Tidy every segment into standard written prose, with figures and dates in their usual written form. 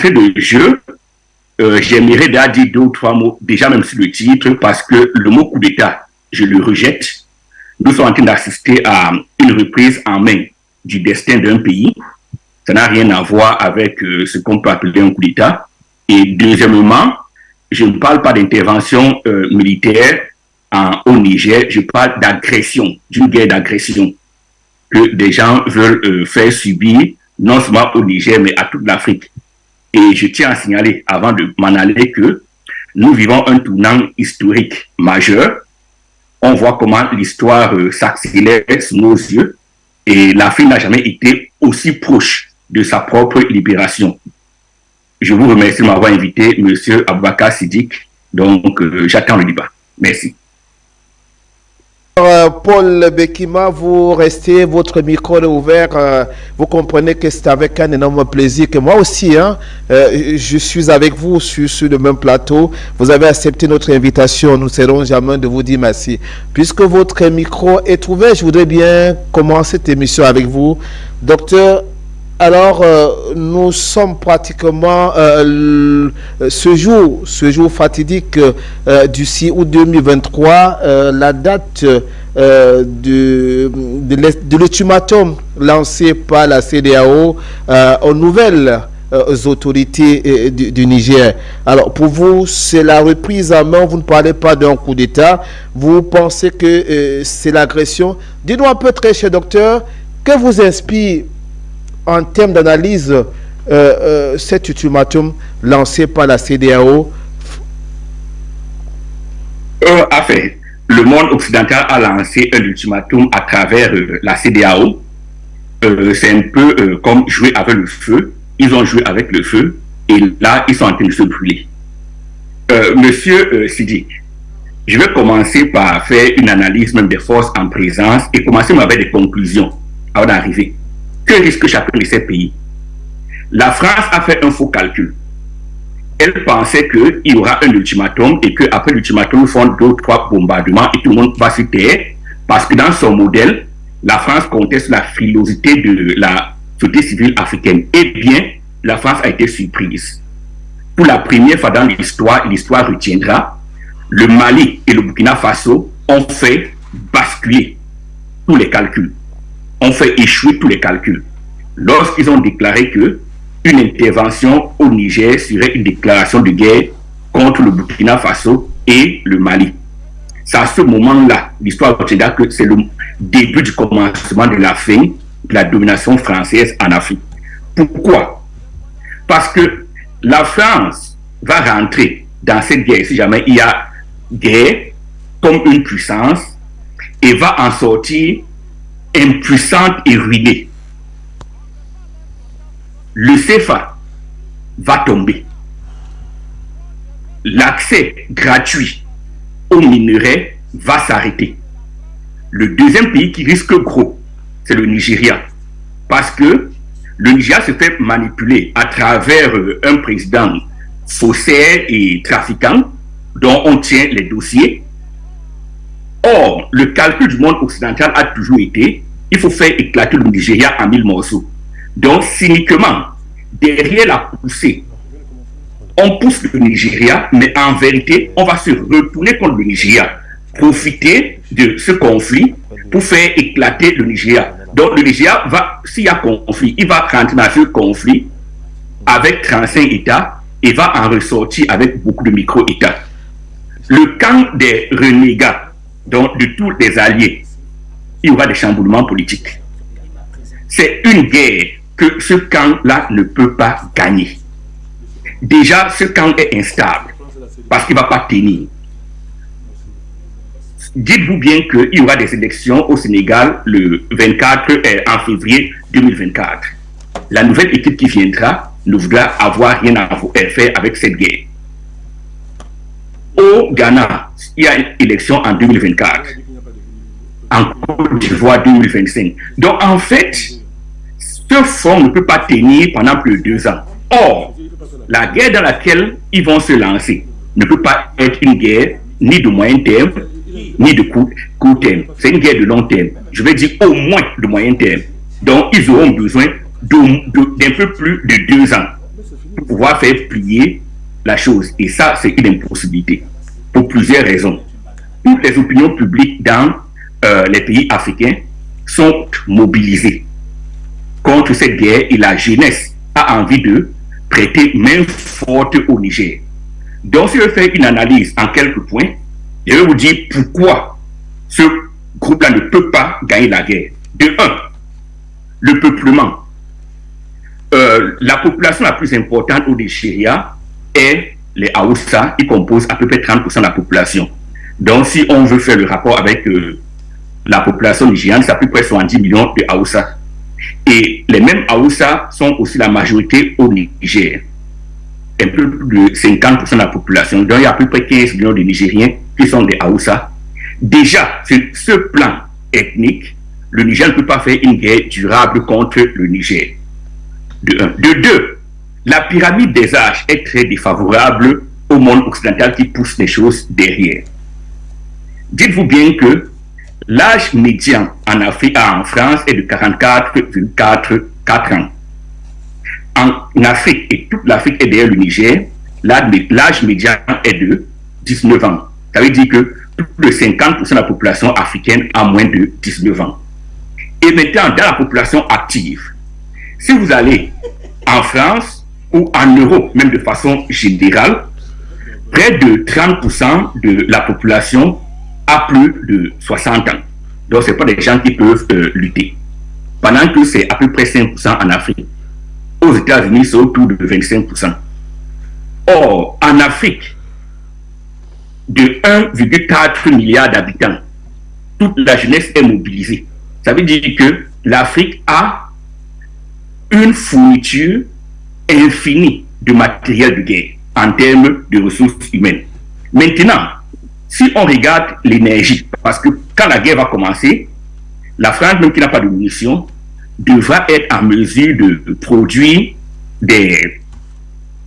d'entrée de jeu, j'aimerais déjà dire 2 ou 3 mots, déjà même sur le titre, parce que le mot coup d'État, je le rejette. Nous sommes en train d'assister à une reprise en main du destin d'un pays. Ça n'a rien à voir avec ce qu'on peut appeler un coup d'État. Et deuxièmement, je ne parle pas d'intervention militaire au Niger, je parle d'agression, d'une guerre d'agression que des gens veulent faire subir, non seulement au Niger, mais à toute l'Afrique. Et je tiens à signaler, avant de m'en aller, que nous vivons un tournant historique majeur. On voit comment l'histoire s'accélère sous nos yeux et l'Afrique n'a jamais été aussi proche de sa propre libération. Je vous remercie de m'avoir invité, M. Aboubakar Siddiq. Donc, j'attends le débat. Merci. Paul Bekima, vous restez, votre micro est ouvert. Vous comprenez que c'est avec un énorme plaisir que moi aussi, je suis avec vous sur le même plateau. Vous avez accepté notre invitation. Nous serons jamais de vous dire merci. Puisque votre micro est ouvert, je voudrais bien commencer cette émission avec vous. Docteur, alors, nous sommes pratiquement ce jour fatidique du 6 août 2023, la date de l'ultimatum lancé par la CEDEAO aux nouvelles autorités du Niger. Alors, pour vous, c'est la reprise en main, vous ne parlez pas d'un coup d'État, vous pensez que c'est l'agression. Dites-nous un peu, très cher docteur, que vous inspire en termes d'analyse, cet ultimatum lancé par la CEDEAO? Le monde occidental a lancé un ultimatum à travers la CEDEAO. C'est un peu comme jouer avec le feu. Ils ont joué avec le feu et là, ils sont en train de se brûler. Monsieur Siddiq, je vais commencer par faire une analyse même des forces en présence et commencer avec des conclusions avant d'arriver. Que risque chacun de ces pays? La France a fait un faux calcul. Elle pensait qu'il y aura un ultimatum et qu'après l'ultimatum, ils font 2 ou 3 bombardements et tout le monde va se taire parce que dans son modèle, la France comptait sur la frilosité de la société civile africaine. Eh bien, la France a été surprise. Pour la première fois dans l'histoire, l'histoire retiendra, le Mali et le Burkina Faso ont fait basculer tous les calculs. Ont fait échouer tous les calculs. Lorsqu'ils ont déclaré que une intervention au Niger serait une déclaration de guerre contre le Burkina Faso et le Mali. C'est à ce moment-là, l'histoire retiendra que c'est le début du commencement de la fin de la domination française en Afrique. Pourquoi? Parce que la France va rentrer dans cette guerre, si jamais il y a guerre, comme une puissance, et va en sortir impuissante et ruinée. Le CFA va tomber. L'accès gratuit aux minerais va s'arrêter. Le deuxième pays qui risque gros, c'est le Nigeria. Parce que le Nigeria se fait manipuler à travers un président faussaire et trafiquant dont on tient les dossiers. Or, le calcul du monde occidental a toujours été, il faut faire éclater le Nigeria en 1000 morceaux. Donc, cyniquement, derrière la poussée, on pousse le Nigeria, mais en vérité, on va se retourner contre le Nigeria, profiter de ce conflit pour faire éclater le Nigeria. Donc, le Nigeria va, s'il y a conflit, il va rentrer dans ce conflit avec 35 États et va en ressortir avec beaucoup de micro-États. Le camp des renégats, donc de tous les alliés, il y aura des chamboulements politiques. C'est une guerre que ce camp-là ne peut pas gagner. Déjà, ce camp est instable parce qu'il ne va pas tenir. Dites-vous bien qu'il y aura des élections au Sénégal le 24 en février 2024. La nouvelle équipe qui viendra ne voudra avoir rien à faire avec cette guerre. Au Ghana, il y a une élection en 2024. En Côte d'Ivoire 2025. Donc en fait, ce fonds ne peut pas tenir pendant plus de 2 ans. Or, la guerre dans laquelle ils vont se lancer ne peut pas être une guerre ni de moyen terme, ni de court terme. C'est une guerre de long terme. Je vais dire au moins de moyen terme. Donc, ils auront besoin d'un peu plus de 2 ans. pour pouvoir faire plier la chose. Et ça, c'est une impossibilité, pour plusieurs raisons. Toutes les opinions publiques dans les pays africains sont mobilisées contre cette guerre et la jeunesse a envie de prêter main forte au Niger. Donc, si je fais une analyse en quelques points, je vais vous dire pourquoi ce groupe-là ne peut pas gagner la guerre. De un, le peuplement. La population la plus importante au Nigeria est les Haoussa, qui composent à peu près 30% de la population. Donc, si on veut faire le rapport avec la population nigériane, c'est à peu près 70 millions de Haoussa. Et les mêmes Haoussa sont aussi la majorité au Niger. Un peu plus de 50% de la population. Donc, il y a à peu près 15 millions de Nigériens qui sont des Haoussa. Déjà, sur ce plan ethnique, le Niger ne peut pas faire une guerre durable contre le Niger. De un. De deux, la pyramide des âges est très défavorable au monde occidental qui pousse les choses derrière. Dites-vous bien que l'âge médian en Afrique, en France, est de 44,4 ans. En Afrique, et toute l'Afrique est derrière le Niger, l'âge médian est de 19 ans. Ça veut dire que plus de 50% de la population africaine a moins de 19 ans. Et maintenant, dans la population active, si vous allez en France ou en Europe, même de façon générale, près de 30% de la population a plus de 60 ans. Donc, ce n'est pas des gens qui peuvent lutter. Pendant que c'est à peu près 5% en Afrique. Aux États-Unis, c'est autour de 25%. Or, en Afrique, de 1,4 milliard d'habitants, toute la jeunesse est mobilisée. Ça veut dire que l'Afrique a une fourniture infinie de matériel de guerre en termes de ressources humaines. Maintenant, si on regarde l'énergie, parce que quand la guerre va commencer, la France, même qui n'a pas de munitions, devra être en mesure de produire de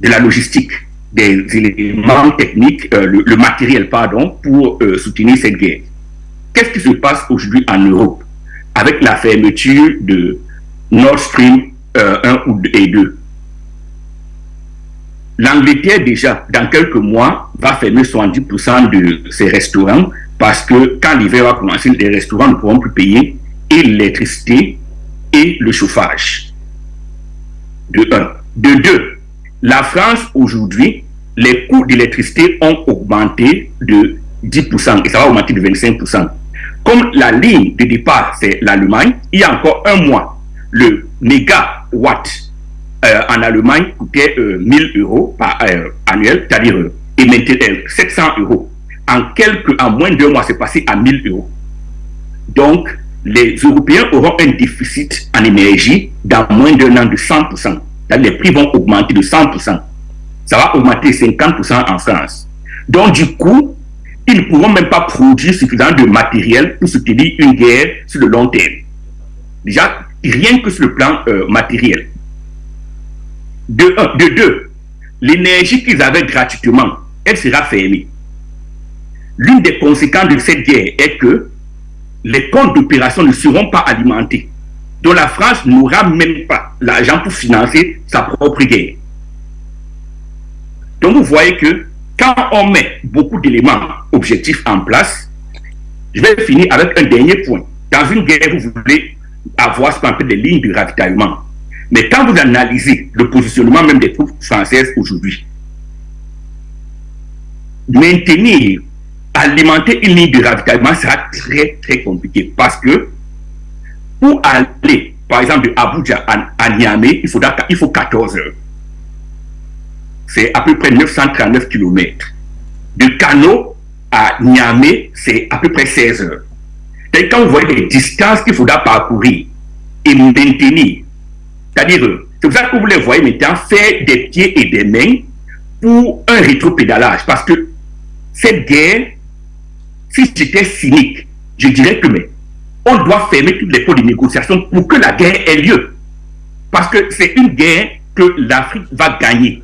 la logistique, des éléments techniques, le matériel, pardon, pour soutenir cette guerre. Qu'est-ce qui se passe aujourd'hui en Europe avec la fermeture de Nord Stream 1 et 2? L'Angleterre, déjà, dans quelques mois, va fermer 70% de ses restaurants parce que quand l'hiver va commencer, les restaurants ne pourront plus payer et l'électricité et le chauffage. De un. De deux, la France, aujourd'hui, les coûts d'électricité ont augmenté de 10% et ça va augmenter de 25%. Comme la ligne de départ, c'est l'Allemagne, il y a encore un mois, le mégawatt en Allemagne coûtait 1000 euros par annuel, c'est-à-dire et maintenant 700 euros. En moins de 2 mois, c'est passé à 1000 euros. Donc, les Européens auront un déficit en énergie dans moins d'un an de 100%. Les prix vont augmenter de 100%. Ça va augmenter 50% en France. Donc, du coup, ils ne pourront même pas produire suffisamment de matériel pour soutenir une guerre sur le long terme. Déjà, rien que sur le plan matériel. De deux, l'énergie qu'ils avaient gratuitement, elle sera fermée. L'une des conséquences de cette guerre est que les comptes d'opération ne seront pas alimentés. Donc la France n'aura même pas l'argent pour financer sa propre guerre. Donc vous voyez que quand on met beaucoup d'éléments objectifs en place, je vais finir avec un dernier point. Dans une guerre, vous voulez avoir ce qu'on appelle des lignes de ravitaillement. Mais quand vous analysez le positionnement même des troupes françaises aujourd'hui, maintenir, alimenter une ligne de ravitaillement sera très très compliqué parce que pour aller, par exemple, de Abuja à Niamey, il faut 14 heures. C'est à peu près 939 km. De Kano à Niamey, c'est à peu près 16 heures. Et quand vous voyez les distances qu'il faudra parcourir et maintenir, c'est-à-dire, c'est pour ça que vous les voyez maintenant faire des pieds et des mains pour un rétropédalage. Parce que cette guerre, si j'étais cynique, je dirais que on doit fermer toutes les portes de négociation pour que la guerre ait lieu. Parce que c'est une guerre que l'Afrique va gagner.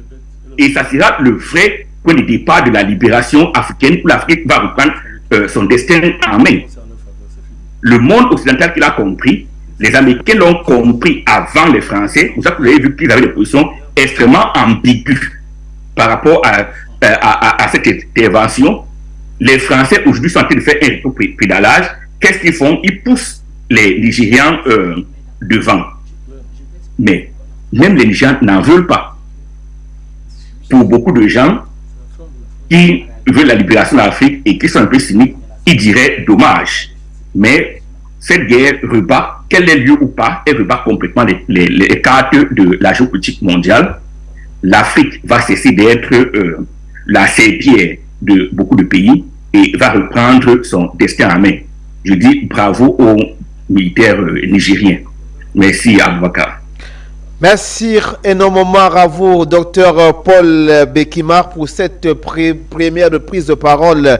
Et ça sera le vrai point de départ de la libération africaine où l'Afrique va reprendre son destin en main. Le monde occidental qui l'a compris, les Américains l'ont compris avant les Français. Vous avez vu qu'ils avaient des positions extrêmement ambigu par rapport à cette intervention. Les Français aujourd'hui sont en train de faire un rétropédalage. Qu'est-ce qu'ils font? Ils poussent les Nigérians devant. Mais même les Nigérians n'en veulent pas. Pour beaucoup de gens qui veulent la libération de l'Afrique et qui sont un peu cyniques, ils diraient dommage. Mais cette guerre rebat, qu'elle ait lieu ou pas, elle rebat complètement les cartes de la géopolitique mondiale. L'Afrique va cesser d'être la serpillière de beaucoup de pays et va reprendre son destin en main. Je dis bravo aux militaires nigériens. Merci, Aboubakar. Merci énormément à vous, docteur Paul Bekimar, pour cette première prise de parole.